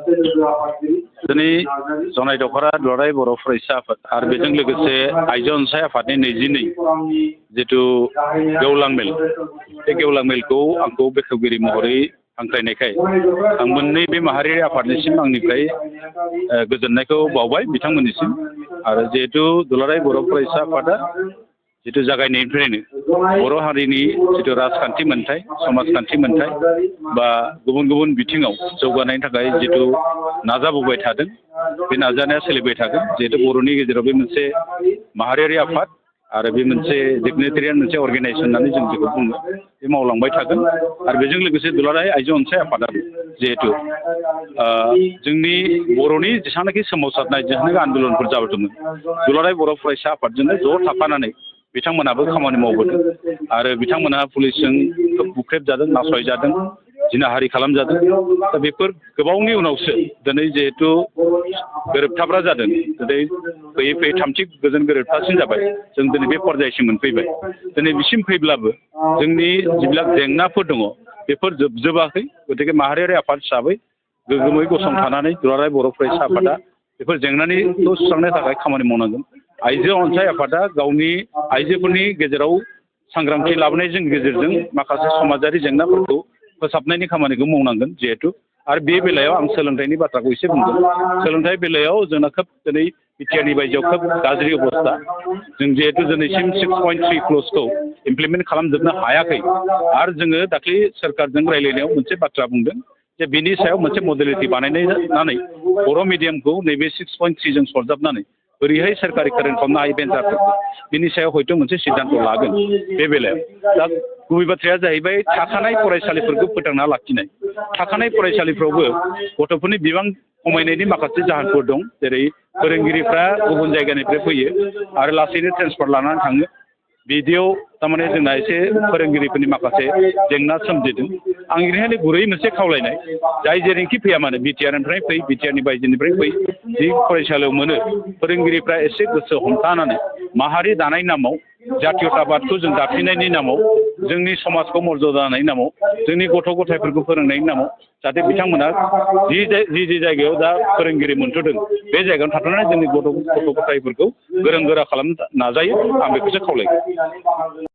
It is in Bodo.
दिनै जनाय दख'रा दुलाराय बर' फरायसा आफाद आरो बेजों लोगोसे आइजो अनसाय आफादनि 22 जिथु गेवलां मेल बे गेवलां मेलखौ आंखौ बेखेवगिरि महरै हांख्रायनायखाय आं मोननै बे माहारियारि आफादनिसिम आंनिफ्राय गोजोननायखौ बावबाय बिथांमोननिसिम आरो जिहेतु दुलाराय बर' फरायसा आफादा जितु जागायनायनिफ्रायनो बर' हारिनि जितु राजखान्थि मोन्थाय समाजखान्थि मोन्थाय बा गुबुन गुबुन बिथिङाव जौगानायनि थाखाय जितु नाजाबोबाय थादों बे नाजानाया सोलिबाय थागोन जिहेतु बर'नि गेजेराव बे मोनसे माहारियारि आफाद आरो बे मोनसे डिग्निटेरियान मोनसे अर्गेनाइजेसन होननानै जों बेखौ बुङो बे मावलांबाय थागोन आरो बेजों लोगोसे दुलाराय आइजो अनसाय आफादाबो जिहेतु जोंनि बर'नि जेसेबांनाखि सोमावसारनाय जेसेबांनाखि आन्दलनफोर जाबोदोंमोन दुलाराय बर' फरायसा आफादजोंनो ज' थाफानानै बिथांमोनाबो खामानि मावबोदों आरो बिथांमोना पुलिसजों खोब बुख्रेबजादों नासयजादों जिनाहारि खालामजादों दा बेफोर गोबावनि उनावसो दिनै जिहेतु गोरोबथाफ्रा जादों दिनै फैयै फैयै थामथि गोजोन गोरोबथासिम जाबाय जों दिनै बे पर्यायसिम मोनफैबाय दिनै बिसिम फैब्लाबो जोंनि जिবিলাক जेंनाफोर दङ बेफोर जोबजोबाखै गतिके माहारियारि आफाद हिसाबै गोग्गोमै गसंथानानै दुलाराय बर' फरायसा आफादा बेफोर जेंनाखौ सुस्रांनो थाखाय खामानि मावनांगोन आइजो अनसाय आफादा गावनि आइजोफोरनि गेजेराव सांग्रांथि लाबोनायजों गेजेरजों माखासे समाजारि जेंनाफोरखौ फोसाबनायनि खामानिखौ मावनांगोन जिहेतु आरो बे बेलायाव आं सोलोंथाइनि बाथ्राखौ एसे बुंगोन सोलोंथाइ बेलायाव जोंना खोब दिनै बिटिआरनि बायजोआव खोब गाज्रि अबस्था जों जिहेतु दिनैसिम 6.3 क्लजखौ इमप्लिमेन्ट खालामजोबनो हायाखै आरो जोङो दाख्लै सोरखारजों रायज्लायनायाव मोनसे बाथ्रा बुंदों जे बिनि सायाव मोनसे मडेलिटि बानायनानै बर' मिडियामखौ नैबे 6.3 जों सरजाबनानै बोरैहाय सोरखारि फोरों खालामनो हायो बेन्सारफोरखौ बिनि सायाव हयथ' मोनसे सिद्धान्त लागोन बे बेलायाव दा गुबै बाथ्राया जाहैबाय थाखानाय फरायसालिफोरखौ फोथांना लाखिनाय थाखानाय फरायसालिफ्रावबो गथ'फोरनि बिबां खमायनायनि माखासे जाहोनफोर दं जेरै फोरोंगिरिफ्रा गुबुन जायगानिफ्राय फैयो आरो लासैनो ट्रेन्सफार लानानै थाङो बिदियाव थारमाने जोंना एसे फोरोंगिरिफोरनि माखासे जेंना सोमजिदों आं ओरैहाय गुरै मोनसे खावलायनाय जाय जेरैखि फैया मानो बिटिआरनिफ्राय फै बिटिआरनि बायजोनिफ्राय फै जि फरायसालियाव मोनो फोरोंगिरिफ्रा एसे गोसो हमथानानै माहारि दानाय नामाव जातीयताबादखौ जों दाफिननायनि नामाव जोंनि समाजखौ मर्यादा होनायनि नामाव जोंनि गथ' गथायफोरखौ फोरोंनायनि नामाव जाहाथे बिथांमोना जि जायगायाव दा फोरोंगिरि मोनथ'दों बे जायगायाव थाथ'नानै जोंनि गथ' गथायफोरखौ गोरों गोरा खालामनो नाजायो आं बेखौसो खावलायगोन